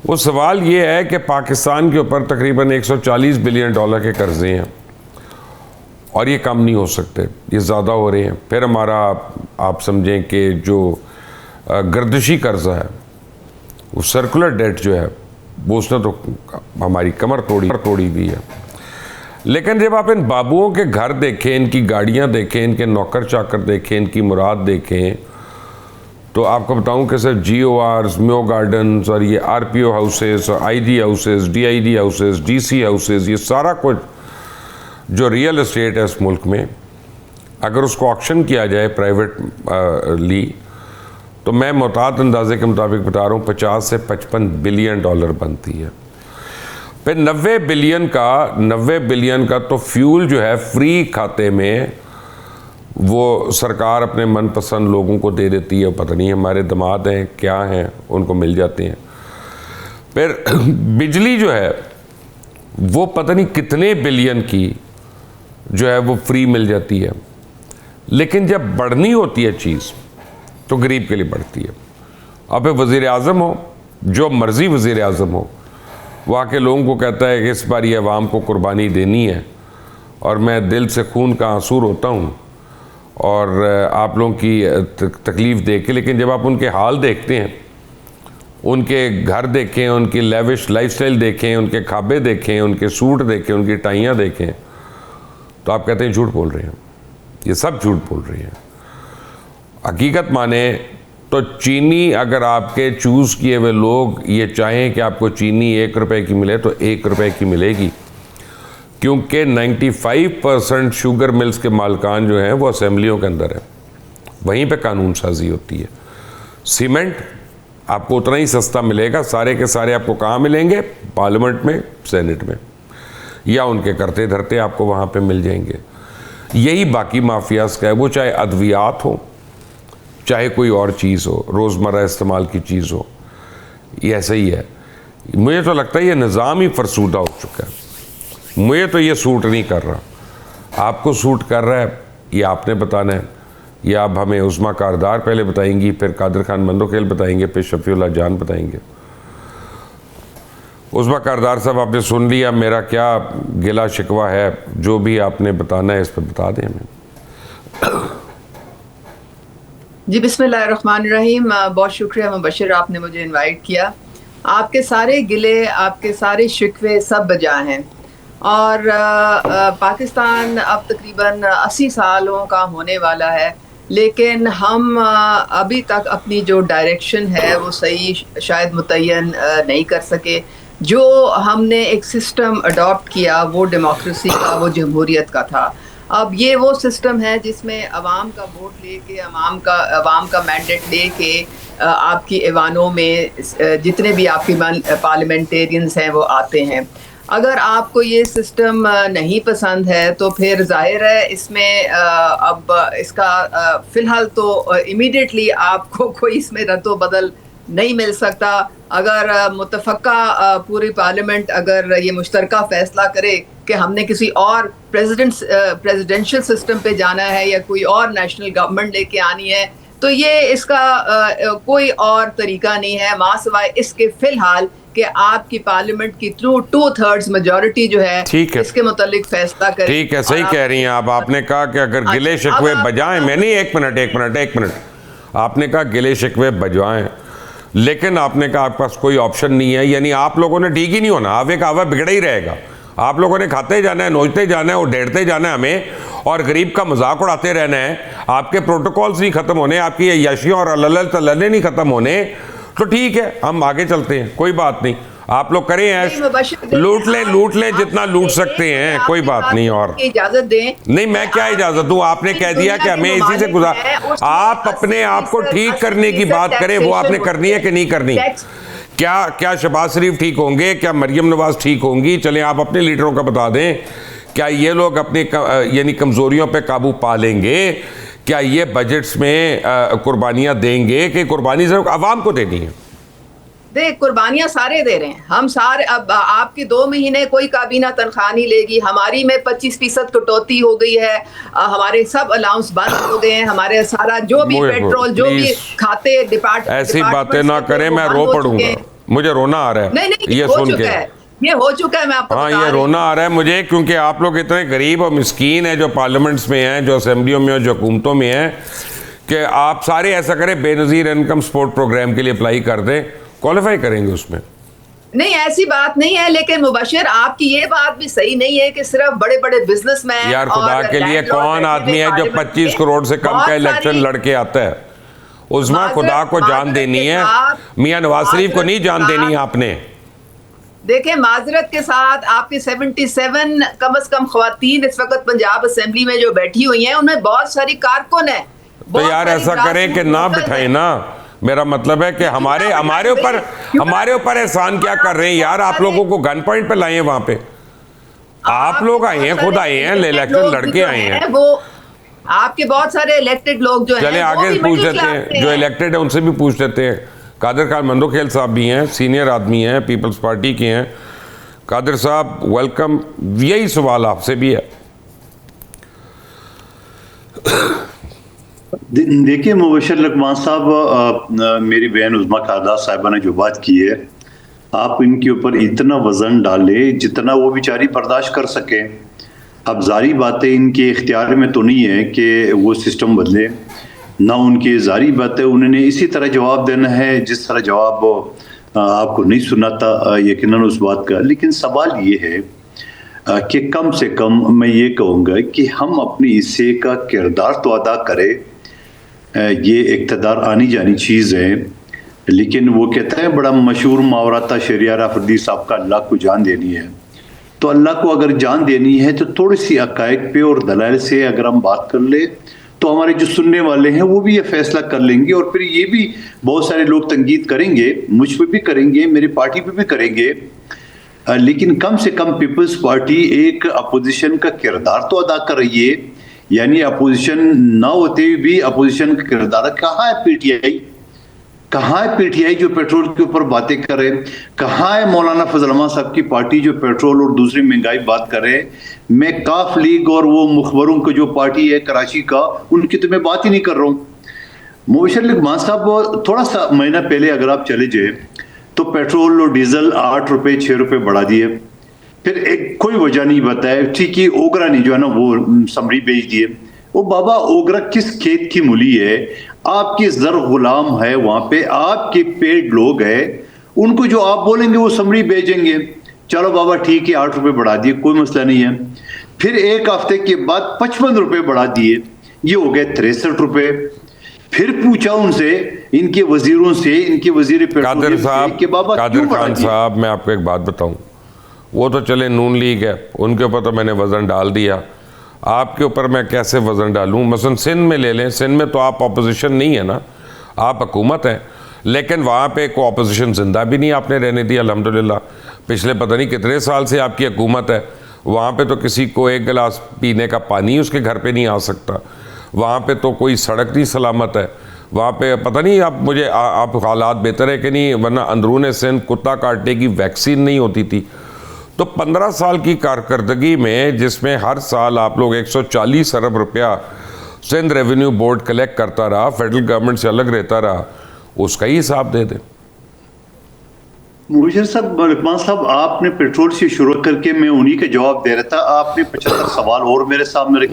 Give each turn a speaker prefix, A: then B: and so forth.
A: وہ سوال یہ ہے کہ پاکستان کے اوپر تقریباً $140 بلین کے قرضے ہیں اور یہ کم نہیں ہو سکتے، یہ زیادہ ہو رہے ہیں. پھر ہمارا آپ سمجھیں کہ جو گردشی قرضہ ہے، وہ سرکولر ڈیٹ جو ہے، وہ اس نے تو ہماری کمر توڑی ہوئی ہے. لیکن جب آپ ان بابوؤں کے گھر دیکھیں، ان کی گاڑیاں دیکھیں، ان کے نوکر چاکر دیکھیں، ان کی مراد دیکھیں، تو آپ کو بتاؤں کہ صرف جی او آرز، میو گارڈنز اور یہ R P O houses, I D houses, D I D houses, D C houses, یہ سارا کچھ جو ریئل اسٹیٹ ہے اس ملک میں، اگر اس کو آکشن کیا جائے پرائیویٹ لی، تو میں محتاط اندازے کے مطابق بتا رہا ہوں 50 سے 55 بلین ڈالر بنتی ہے. پھر 90 بلین کا تو فیول جو ہے فری کھاتے میں وہ سرکار اپنے من پسند لوگوں کو دے دیتی ہے. پتہ نہیں ہمارے دماد ہیں کیا ہیں، ان کو مل جاتے ہیں. پھر بجلی جو ہے وہ پتہ نہیں کتنے بلین کی جو ہے وہ فری مل جاتی ہے. لیکن جب بڑھنی ہوتی ہے چیز تو غریب کے لیے بڑھتی ہے. اب وزیر اعظم ہو، جو مرضی وزیر اعظم ہو، وہاں کے لوگوں کو کہتا ہے کہ اس بار یہ عوام کو قربانی دینی ہے اور میں دل سے خون کا آنسور ہوتا ہوں اور آپ لوگوں کی تکلیف دیکھ کے. لیکن جب آپ ان کے حال دیکھتے ہیں، ان کے گھر دیکھیں، ان کی لیوش لائف سٹائل دیکھیں، ان کے کھابے دیکھیں، ان کے سوٹ دیکھیں، ان کی ٹائیاں دیکھیں، تو آپ کہتے ہیں جھوٹ بول رہے ہیں. یہ سب جھوٹ بول رہے ہیں. حقیقت مانے تو چینی اگر آپ کے چوز کیے ہوئے لوگ یہ چاہیں کہ آپ کو چینی $1 کی ملے تو $1 کی ملے گی، کیونکہ 95% شوگر ملز کے مالکان جو ہیں وہ اسمبلیوں کے اندر ہیں، وہیں پہ قانون سازی ہوتی ہے. سیمنٹ آپ کو اتنا ہی سستا ملے گا، سارے کے سارے آپ کو کہاں ملیں گے؟ پارلیمنٹ میں، سینٹ میں، یا ان کے کرتے دھرتے آپ کو وہاں پہ مل جائیں گے. یہی باقی مافیاز کا ہے، وہ چاہے ادویات ہو، چاہے کوئی اور چیز ہو، روزمرہ استعمال کی چیز ہو، یہ ایسا ہی ہے. مجھے تو لگتا ہے یہ نظام ہی فرسودہ ہو چکا ہے. مجھے تو یہ سوٹ نہیں کر رہا. آپ کو سوٹ کر رہا ہے یہ آپ نے بتانا ہے، یا اب ہمیں عظمیٰ کاردار پہلے بتائیں گی، پھر قادر خان مندوخیل بتائیں گے، پھر شفیع اللہ جان بتائیں گے. عظمیٰ کاردار صاحب آپ نے سن لیا، میرا کیا گلہ شکوہ ہے، جو بھی آپ نے بتانا ہے اس پہ بتا دیں ہمیں.
B: جی بسم اللہ الرحمن الرحیم. بہت شکریہ مبشر، آپ نے مجھے انوائٹ کیا. آپ کے سارے گلے، آپ کے سارے شکوے سب بجا ہیں، اور پاکستان اب تقریباً 80 سالوں کا ہونے والا ہے، لیکن ہم ابھی تک اپنی جو ڈائریکشن ہے وہ صحیح شاید متعین نہیں کر سکے. جو ہم نے ایک سسٹم اڈاپٹ کیا وہ ڈیموکریسی کا، وہ جمہوریت کا تھا. اب یہ وہ سسٹم ہے جس میں عوام کا ووٹ لے کے، عوام کا مینڈیٹ لے کے آپ کی ایوانوں میں جتنے بھی آپ کی پارلیمنٹیرینز ہیں وہ آتے ہیں. اگر آپ کو یہ سسٹم نہیں پسند ہے تو پھر ظاہر ہے اس میں اب اس کا فی الحال تو امیڈیٹلی آپ کو کوئی اس میں رد و بدل نہیں مل سکتا. اگر متفقہ پوری پارلیمنٹ اگر یہ مشترکہ فیصلہ کرے کہ ہم نے کسی اور پریزیڈنشل سسٹم پہ جانا ہے یا کوئی اور نیشنل گورنمنٹ لے کے آنی ہے، تو یہ اس کا کوئی اور طریقہ نہیں ہے ماں سوائے اس کے فی الحال کہ آپ کی پارلیمنٹ کی 2/3 میجورٹی جو ہے اس کے متعلق فیصلہ کرے.
A: ٹھیک ہے، صحیح کہہ رہی ہیں آپ. آپ نے کہا کہ اگر گلے شکوے بجائیں، میں نہیں، ایک منٹ، آپ نے کہا گلے شکوے بجائیں، لیکن آپ نے کہا آپ کے پاس کوئی آپشن نہیں ہے. یعنی آپ لوگوں نے ٹھیک ہی نہیں ہونا، آوے کا آوے بگڑا ہی رہے گا. آپ لوگوں نے کھاتے جانا ہے، نوچتے جانا ہے اور ڈیڑھتے جانا ہے ہمیں، اور غریب کا مذاق اڑاتے رہنا ہے. آپ کے پروٹوکولز نہیں ختم ہونے، آپ کی عیاشیوں اور اللہ نہیں ختم ہونے. تو ٹھیک ہے، ہم آگے چلتے ہیں، کوئی بات نہیں. آپ لوگ کریں ایش، لوٹ لیں جتنا لوٹ سکتے ہیں، کوئی بات نہیں. اور
B: اجازت دیں.
A: نہیں، میں کیا اجازت دوں؟ آپ نے کہہ دیا کہ ہمیں اسی سے آپ اپنے آپ کو ٹھیک کرنے کی بات کریں، وہ آپ نے کرنی ہے کہ نہیں کرنی؟ کیا شہباز شریف ٹھیک ہوں گے؟ کیا مریم نواز ٹھیک ہوں گی؟ چلیں آپ اپنے لیڈروں کا بتا دیں. کیا یہ لوگ اپنی یعنی کمزوریوں پہ قابو پا لیں گے؟ کیا یہ بجٹس میں قربانیاں دیں گے کہ قربانی صرف عوام کو دینی ہے؟
B: قربانیاں سارے دے رہے ہیں ہم سارے. اب آپ کی 2 مہینے کوئی کابینہ تنخواہ نہیں لے گی، ہماری میں 25% کٹوتی ہو گئی ہے، ہمارے سب الاؤنس بند ہو گئے ہیں، ہمارے سارا جو بھی پیٹرول، جو بھی کھاتے ڈپارٹمنٹ،
A: ایسی باتیں نہ کریں، میں رو پڑوں گا. مجھے رونا آ رہا ہے
B: نہیں
A: یہ
B: ہو
A: سن کے.
B: چکا ہے، یہ ہو چکا ہے، میں آپ کو
A: ہاں
B: بتا
A: یہ
B: رہی
A: رونا آ رہا ہے مجھے، کیونکہ آپ لوگ اتنے غریب اور مسکین ہیں جو پارلیمنٹس میں ہیں، جو اسمبلیوں میں ہیں، جو حکومتوں میں ہیں، کہ آپ سارے ایسا کریں بے نظیر انکم سپورٹ پروگرام کے لیے اپلائی کر دیں، کوالیفائی کریں گے اس میں.
B: نہیں ایسی بات نہیں ہے، لیکن مبشر آپ کی یہ بات بھی صحیح نہیں ہے کہ صرف بڑے بڑے بزنس مین
A: یار خدا کے لیے کون آدمی ہے جو 25 کروڑ سے کم کا الیکشن لڑ کے آتا ہے؟ عظمیٰ خدا کو جان دینی ہے، میاں نواز شریف کو نہیں جان دینی آپ نے.
B: دیکھیں معذرت کے ساتھ آپ کی 77 کم از کم خواتین اس وقت پنجاب اسمبلی میں جو بیٹھی ہوئی ہیں، ان میں بہت ساری کارکن ہیں.
A: تو یار ایسا کریں کہ نہ بٹھائیں نا، میرا مطلب ہے کہ ہمارے اوپر احسان کیا کر رہے ہیں یار؟ آپ لوگوں کو گن پوائنٹ پہ لائے ہیں وہاں پہ، آپ لوگ آئے ہیں، خود آئے ہیں، الیکشن لڑ کے آئے ہیں.
B: وہ آپ کے بہت سارے الیکٹڈ لوگ جو ہیں،
A: چلیں آگے پوچھ لیتے ہیں، جو الیکٹڈ ہیں ان سے بھی پوچھ لیتے ہیں. قادر خان مندوخیل صاحب بھی ہیں، سینئر آدمی ہیں، پیپلز پارٹی کے ہیں. قادر صاحب ویلکم. یہی سوال آپ سے بھی ہے.
C: دیکھیے مبشر لقمان صاحب، میری بہن عظمیٰ خالدہ صاحبہ نے جو بات کی ہے، آپ ان کے اوپر اتنا وزن ڈالے جتنا وہ بیچاری برداشت کر سکیں. اب ظاہری باتیں ان کے اختیار میں تو نہیں ہے کہ وہ سسٹم بدلے، نہ ان کی ظاہری باتیں انہوں نے اسی طرح جواب دینا ہے جس طرح جواب آپ کو نہیں سنا تھا یقیناً اس بات کا. لیکن سوال یہ ہے کہ کم سے کم میں یہ کہوں گا کہ ہم اپنی حصے کا کردار تو ادا کریں. یہ اقتدار آنی جانی چیز ہے، لیکن وہ کہتا ہے بڑا مشہور محاورہ تھا شہریار افریدی صاحب کا، اللہ کو جان دینی ہے. تو اللہ کو اگر جان دینی ہے تو تھوڑی سی حقائق پہ اور دلائل سے اگر ہم بات کر لیں تو ہمارے جو سننے والے ہیں وہ بھی یہ فیصلہ کر لیں گے. اور پھر یہ بھی بہت سارے لوگ تنقید کریں گے، مجھ پہ بھی کریں گے، میری پارٹی پہ بھی کریں گے، لیکن کم سے کم پیپلز پارٹی ایک اپوزیشن کا کردار تو ادا کر رہی ہے. یعنی اپوزیشن نہ ہوتے بھی اپوزیشن کا کردار. کہاں ہے پی ٹی آئی؟ کہاں ہے پی ٹی آئی جو پیٹرول کے اوپر باتیں کرے؟ کہاں ہے مولانا فضل الرحمان صاحب کی پارٹی جو پیٹرول اور دوسری مہنگائی بات کرے؟ میں کاف لیگ اور وہ مخبروں کا جو پارٹی ہے کراچی کا، ان کی تو میں بات ہی نہیں کر رہا ہوں. مبشر لقمان صاحب تھوڑا سا مہینہ پہلے اگر آپ چلے جائیں تو پیٹرول اور ڈیزل 8 روپے 6 روپے بڑھا دیے، پھر ایک کوئی وجہ نہیں بتایا. ٹھیک ہے اوگرا نے جو ہے نا وہ سمری بیچ دیے. وہ بابا اوگرا کس کھیت کی مولی ہے؟ آپ کے زر غلام ہے وہاں پہ، آپ کے پیڈ لوگ ہیں، ان کو جو آپ بولیں گے وہ سمری بیچیں گے. چلو بابا ٹھیک ہے 8 روپے بڑھا دیے، کوئی مسئلہ نہیں ہے. پھر ایک ہفتے کے بعد 55 روپے بڑھا دیے، یہ ہو گئے 63 روپے. پھر پوچھا ان سے، ان کے وزیروں سے، ان کے وزیر
A: قادر صاحب،
C: کہ بابا
A: قادر خان صاحب میں آپ کو ایک بات بتاؤں، وہ تو چلے نون لیگ ہے، ان کے اوپر تو میں نے وزن ڈال دیا. آپ کے اوپر میں کیسے وزن ڈالوں؟ مثلا سندھ میں لے لیں، سندھ میں تو آپ اپوزیشن نہیں ہے نا، آپ حکومت ہیں، لیکن وہاں پہ کوئی اپوزیشن زندہ بھی نہیں آپ نے رہنے دی الحمدللہ. پچھلے پتہ نہیں کتنے سال سے آپ کی حکومت ہے. وہاں پہ تو کسی کو ایک گلاس پینے کا پانی اس کے گھر پہ نہیں آ سکتا. وہاں پہ تو کوئی سڑک نہیں سلامت ہے. وہاں پہ پتہ نہیں آپ حالات بہتر ہے کہ نہیں، ورنہ اندرون سندھ کتا کاٹنے کی ویکسین نہیں ہوتی تھی. تو 15 سال کی کارکردگی میں، جس میں ہر سال آپ لوگ 140 ارب روپیہ سندھ ریونیو بورڈ کلیکٹ کرتا رہا، فیڈرل گورنمنٹ سے الگ رہتا رہا، اس کا ہی حساب دے دیں.
C: مبشر صاحب، لقمان صاحب آپ نے پیٹرول سے شروع کر کے میں انہی کا جواب دے رہا تھا، آپ نے 75 سوال اور میرے سامنے رکھے.